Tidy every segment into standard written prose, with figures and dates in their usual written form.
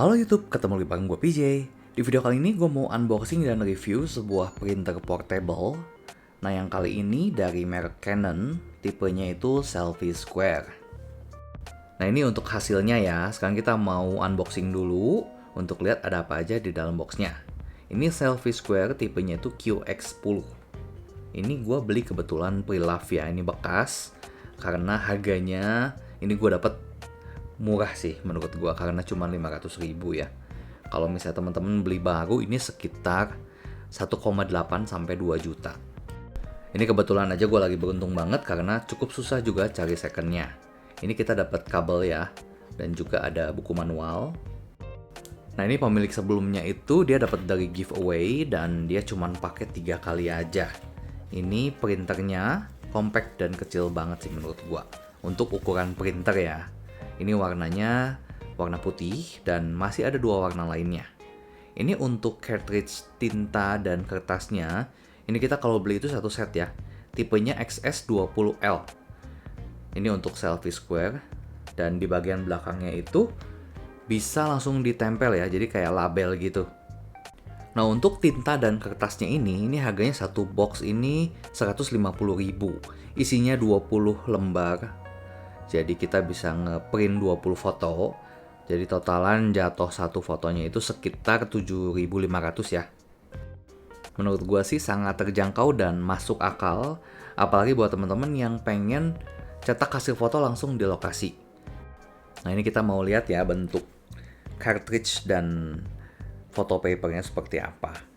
Halo YouTube, ketemu lagi bareng gue PJ. Di video kali ini gue mau unboxing dan review sebuah printer portable. Nah yang kali ini dari merek Canon, tipenya itu Selfie Square. Nah ini untuk hasilnya ya, sekarang kita mau unboxing dulu untuk lihat ada apa aja di dalam boxnya. Ini Selfie Square tipenya itu QX10. Ini gue beli kebetulan pre-love ya, ini bekas. Karena harganya, ini gue dapet murah sih menurut gua karena cuma 500.000 ya. Kalau misalnya teman-teman beli baru ini sekitar 1,8 sampai 2 juta. Ini kebetulan aja gua lagi beruntung banget karena cukup susah juga cari secondnya. Ini kita dapat kabel ya dan juga ada buku manual. Nah ini pemilik sebelumnya itu dia dapat dari giveaway dan dia cuma pakai 3 kali aja. Ini printernya compact dan kecil banget sih menurut gua untuk ukuran printer ya. Ini warnanya warna putih dan masih ada 2 warna lainnya. Ini untuk cartridge tinta dan kertasnya. Ini kita kalau beli itu satu set ya. Tipenya XS20L. Ini untuk Selfie Square. Dan di bagian belakangnya itu bisa langsung ditempel ya. Jadi kayak label gitu. Nah untuk tinta dan kertasnya ini harganya satu box ini 150.000. Isinya 20 lembar. Jadi kita bisa ngeprint 20 foto. Jadi totalan jatuh satu fotonya itu sekitar 7.500 ya. Menurut gua sih sangat terjangkau dan masuk akal. Apalagi buat teman-teman yang pengen cetak hasil foto langsung di lokasi. Nah ini kita mau lihat ya bentuk cartridge dan foto papernya seperti apa.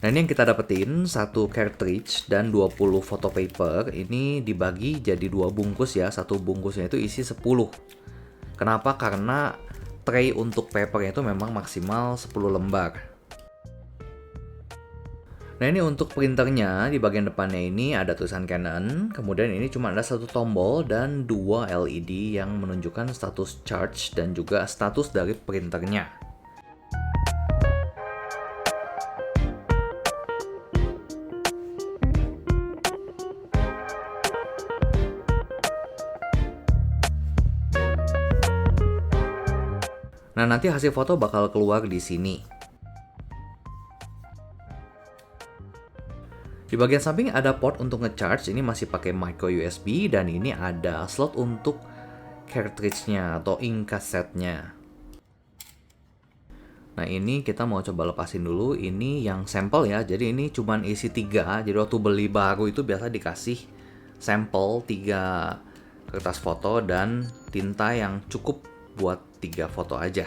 Nah ini yang kita dapetin, satu cartridge dan 20 photo paper. Ini dibagi jadi 2 bungkus ya, satu bungkusnya itu isi 10. Kenapa? Karena tray untuk papernya itu memang maksimal 10 lembar. Nah ini untuk printernya, di bagian depannya ini ada tulisan Canon. Kemudian ini cuma ada satu tombol dan 2 LED yang menunjukkan status charge dan juga status dari printernya. Nah, nanti hasil foto bakal keluar di sini. Di bagian samping ada port untuk ngecharge, ini masih pakai micro USB dan ini ada slot untuk cartridge-nya atau ink cassette-nya. Nah, ini kita mau coba lepasin dulu, ini yang sampel ya. Jadi ini cuman isi 3. Jadi waktu beli baru itu biasa dikasih sampel 3 kertas foto dan tinta yang cukup buat 3 foto aja.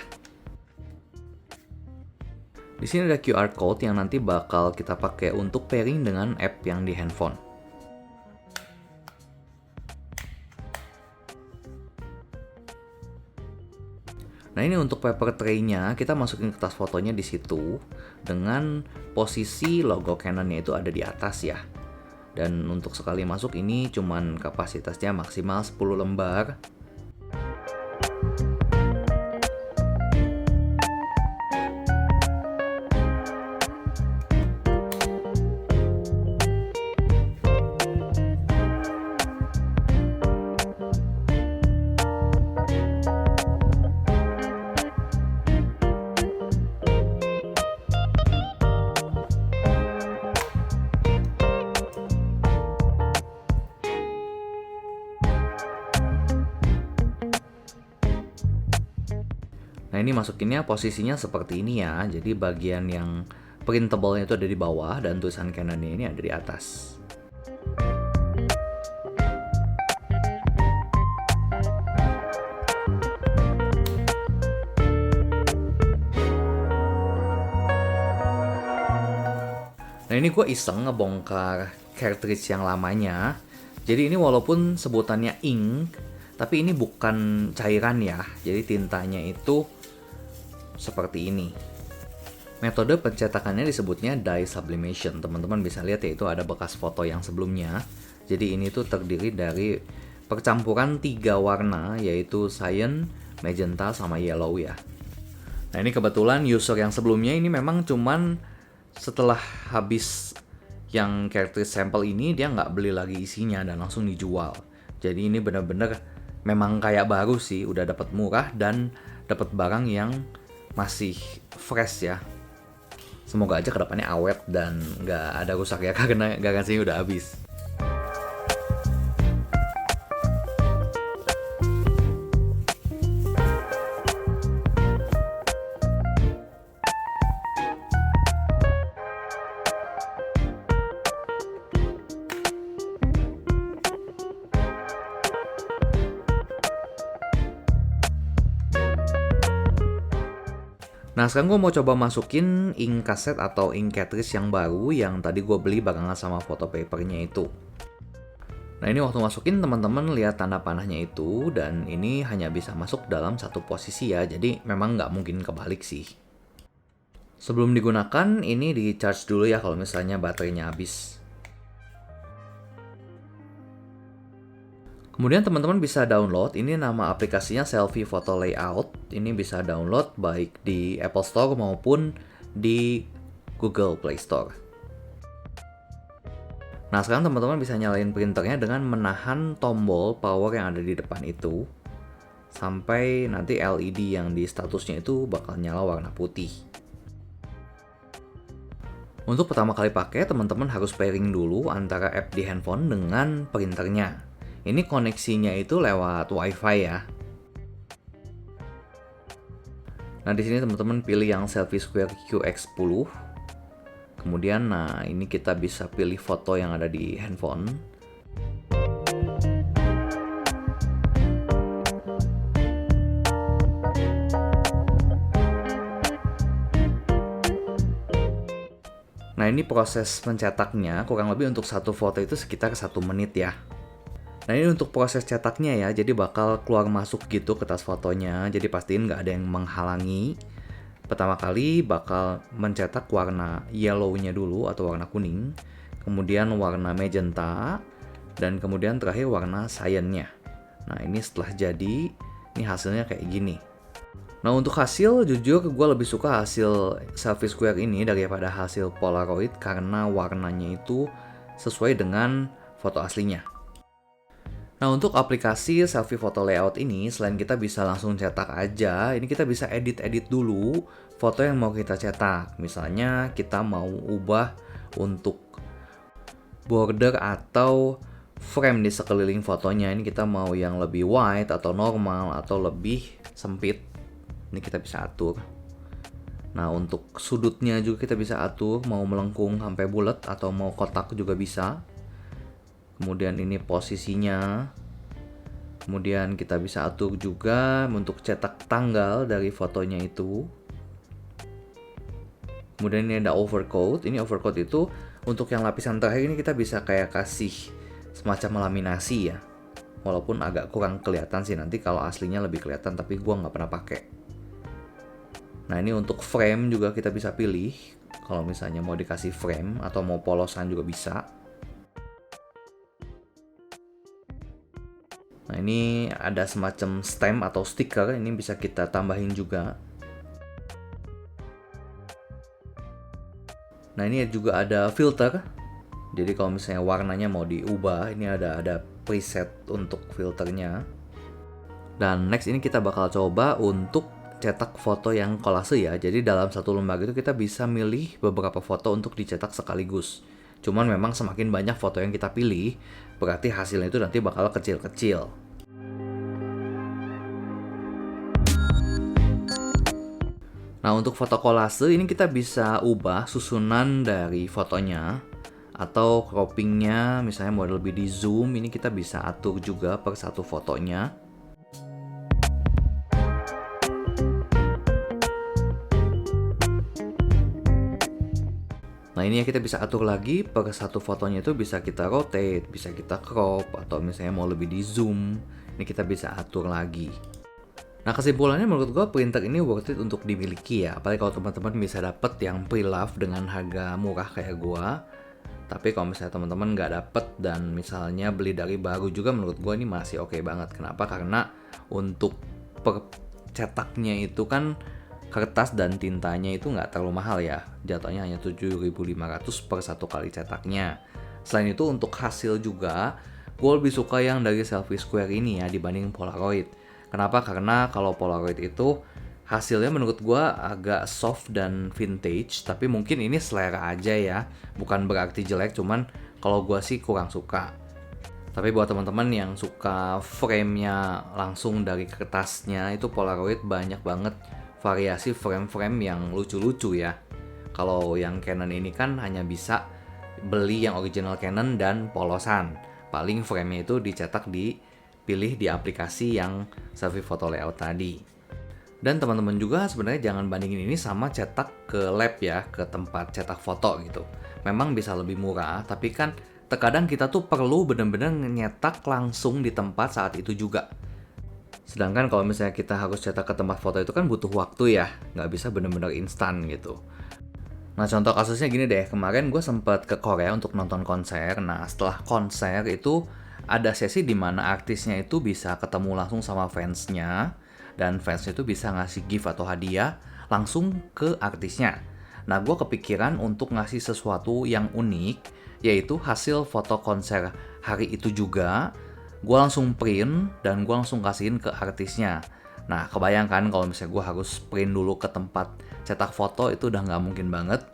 Di sini ada QR code yang nanti bakal kita pakai untuk pairing dengan app yang di handphone. Nah ini untuk paper tray-nya kita masukin kertas fotonya di situ dengan posisi logo Canon-nya itu ada di atas ya. Dan untuk sekali masuk ini cuman kapasitasnya maksimal 10 lembar. Nah ini masukinnya posisinya seperti ini ya. Jadi bagian yang printable-nya itu ada di bawah dan tulisan Canon-nya ini ada di atas. Nah ini gue iseng ngebongkar cartridge yang lamanya. Jadi ini walaupun sebutannya ink, tapi ini bukan cairan ya. Jadi tintanya itu seperti ini. Metode pencetakannya disebutnya dye sublimation. Teman-teman bisa lihat ya itu ada bekas foto yang sebelumnya. Jadi ini tuh terdiri dari percampuran 3 warna yaitu cyan, magenta, sama yellow ya. Nah ini kebetulan user yang sebelumnya ini memang cuman setelah habis yang cartridge sampel ini dia nggak beli lagi isinya dan langsung dijual. Jadi ini bener-bener memang kayak baru sih, udah dapat murah dan dapat barang yang masih fresh ya. Semoga aja kedepannya awet dan nggak ada rusak ya karena garansinya udah habis. Nah sekarang gue mau coba masukin ink cassette atau ink cartridge yang baru yang tadi gue beli barengan sama photo papernya itu. Nah ini waktu masukin teman-teman lihat tanda panahnya itu, dan ini hanya bisa masuk dalam satu posisi ya, jadi memang nggak mungkin kebalik sih. Sebelum digunakan ini di charge dulu ya kalau misalnya baterainya habis. Kemudian teman-teman bisa download, ini nama aplikasinya Selfie Photo Layout. Ini bisa download baik di Apple Store maupun di Google Play Store. Nah sekarang teman-teman bisa nyalain printernya dengan menahan tombol power yang ada di depan itu sampai nanti LED yang di statusnya itu bakal nyala warna putih. Untuk pertama kali pakai, teman-teman harus pairing dulu antara app di handphone dengan printernya. Ini koneksinya itu lewat WiFi ya. Nah di sini teman-teman pilih yang Selfie Square QX10. Kemudian nah ini kita bisa pilih foto yang ada di handphone. Nah ini proses mencetaknya kurang lebih untuk satu foto itu sekitar 1 menit ya. Nah ini untuk proses cetaknya ya, jadi bakal keluar masuk gitu kertas fotonya, jadi pastiin nggak ada yang menghalangi. Pertama kali bakal mencetak warna yellow-nya dulu atau warna kuning, kemudian warna magenta, dan kemudian terakhir warna cyan-nya. Nah ini setelah jadi, ini hasilnya kayak gini. Nah untuk hasil, jujur gue lebih suka hasil Selfie Square ini daripada hasil Polaroid karena warnanya itu sesuai dengan foto aslinya. Nah untuk aplikasi Selfie Photo Layout ini, selain kita bisa langsung cetak aja, ini kita bisa edit-edit dulu foto yang mau kita cetak. Misalnya kita mau ubah untuk border atau frame di sekeliling fotonya. Ini kita mau yang lebih wide atau normal atau lebih sempit. Ini kita bisa atur. Nah untuk sudutnya juga kita bisa atur, mau melengkung sampai bulat atau mau kotak juga bisa. Kemudian ini posisinya. Kemudian kita bisa atur juga untuk cetak tanggal dari fotonya itu. Kemudian ini ada overcoat. Ini overcoat itu untuk yang lapisan terakhir ini kita bisa kayak kasih semacam laminasi ya. Walaupun agak kurang kelihatan sih, nanti kalau aslinya lebih kelihatan, tapi gua nggak pernah pakai. Nah ini untuk frame juga kita bisa pilih. Kalau misalnya mau dikasih frame atau mau polosan juga bisa. Nah ini ada semacam stamp atau stiker, ini bisa kita tambahin juga. Nah ini juga ada filter. Jadi kalau misalnya warnanya mau diubah, ini ada preset untuk filternya. Dan next ini kita bakal coba untuk cetak foto yang kolase ya. Jadi dalam satu lembar itu kita bisa milih beberapa foto untuk dicetak sekaligus. Cuman memang semakin banyak foto yang kita pilih, berarti hasilnya itu nanti bakal kecil-kecil. Nah untuk foto kolase ini kita bisa ubah susunan dari fotonya atau croppingnya, misalnya mau lebih di zoom, ini kita bisa atur juga per satu fotonya. Nah ini ya kita bisa atur lagi per satu fotonya itu bisa kita rotate, bisa kita crop, atau misalnya mau lebih di zoom, ini kita bisa atur lagi. Nah kesimpulannya menurut gue printer ini worth it untuk dimiliki ya, apalagi kalau teman-teman bisa dapet yang pre-love dengan harga murah kayak gue. Tapi kalau misalnya teman-teman nggak dapet dan misalnya beli dari baru juga, menurut gue ini masih oke banget. Kenapa? Karena untuk per cetaknya itu kan kertas dan tintanya itu nggak terlalu mahal ya, jatuhnya hanya 7.500 per satu kali cetaknya. Selain itu untuk hasil juga, gue lebih suka yang dari Selfie Square ini ya dibanding Polaroid. Kenapa? Karena kalau Polaroid itu hasilnya menurut gue agak soft dan vintage, tapi mungkin ini selera aja ya, bukan berarti jelek, cuman kalau gue sih kurang suka. Tapi buat teman-teman yang suka frame-nya langsung dari kertasnya, itu Polaroid banyak banget variasi frame-frame yang lucu-lucu ya. Kalau yang Canon ini kan hanya bisa beli yang original Canon dan polosan. Paling frame-nya itu dicetak dipilih di aplikasi yang Selfie Photo Layout tadi. Dan teman-teman juga sebenarnya jangan bandingin ini sama cetak ke lab ya, ke tempat cetak foto gitu. Memang bisa lebih murah, tapi kan terkadang kita tuh perlu bener-bener nyetak langsung di tempat saat itu juga. Sedangkan kalau misalnya kita harus cetak ke tempat foto itu kan butuh waktu ya, nggak bisa bener-bener instan gitu. Nah contoh kasusnya gini deh, kemarin gue sempet ke Korea untuk nonton konser. Nah setelah konser itu ada sesi di mana artisnya itu bisa ketemu langsung sama fansnya, dan fansnya itu bisa ngasih gift atau hadiah langsung ke artisnya. Nah gue kepikiran untuk ngasih sesuatu yang unik, yaitu hasil foto konser hari itu juga. Gue langsung print dan gue langsung kasihin ke artisnya. Nah kebayangkan kalau misalnya gue harus print dulu ke tempat cetak foto itu udah nggak mungkin banget,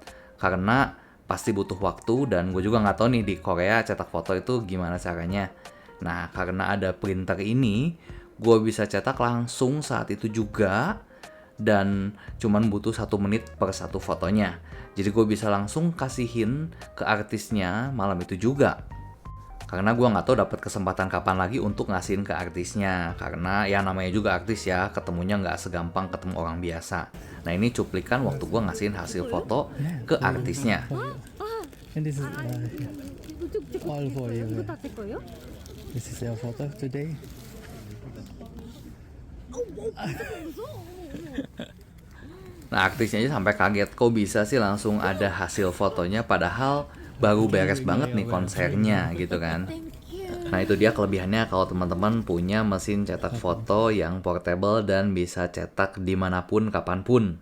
karena pasti butuh waktu dan gue juga nggak tahu nih di Korea cetak foto itu gimana caranya. Nah karena ada printer ini, gue bisa cetak langsung saat itu juga dan cuman butuh 1 menit per satu fotonya. Jadi gue bisa langsung kasihin ke artisnya malam itu juga. Karena gue nggak tahu dapat kesempatan kapan lagi untuk ngasihin ke artisnya. Karena ya namanya juga artis ya, ketemunya nggak segampang ketemu orang biasa. Nah ini cuplikan waktu gue ngasihin hasil foto ke artisnya. And this is all for you. This is your photo today. Nah artisnya aja sampai kaget, kok bisa sih langsung ada hasil fotonya padahal baru beres banget nih konsernya gitu kan. Nah itu dia kelebihannya kalau teman-teman punya mesin cetak foto yang portable dan bisa cetak dimanapun kapanpun.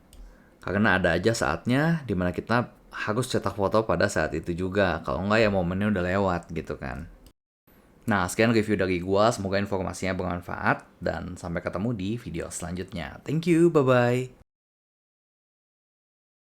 Karena ada aja saatnya dimana kita harus cetak foto pada saat itu juga. Kalau enggak ya momennya udah lewat gitu kan. Nah sekian review dari gua, semoga informasinya bermanfaat dan sampai ketemu di video selanjutnya. Thank you, bye-bye.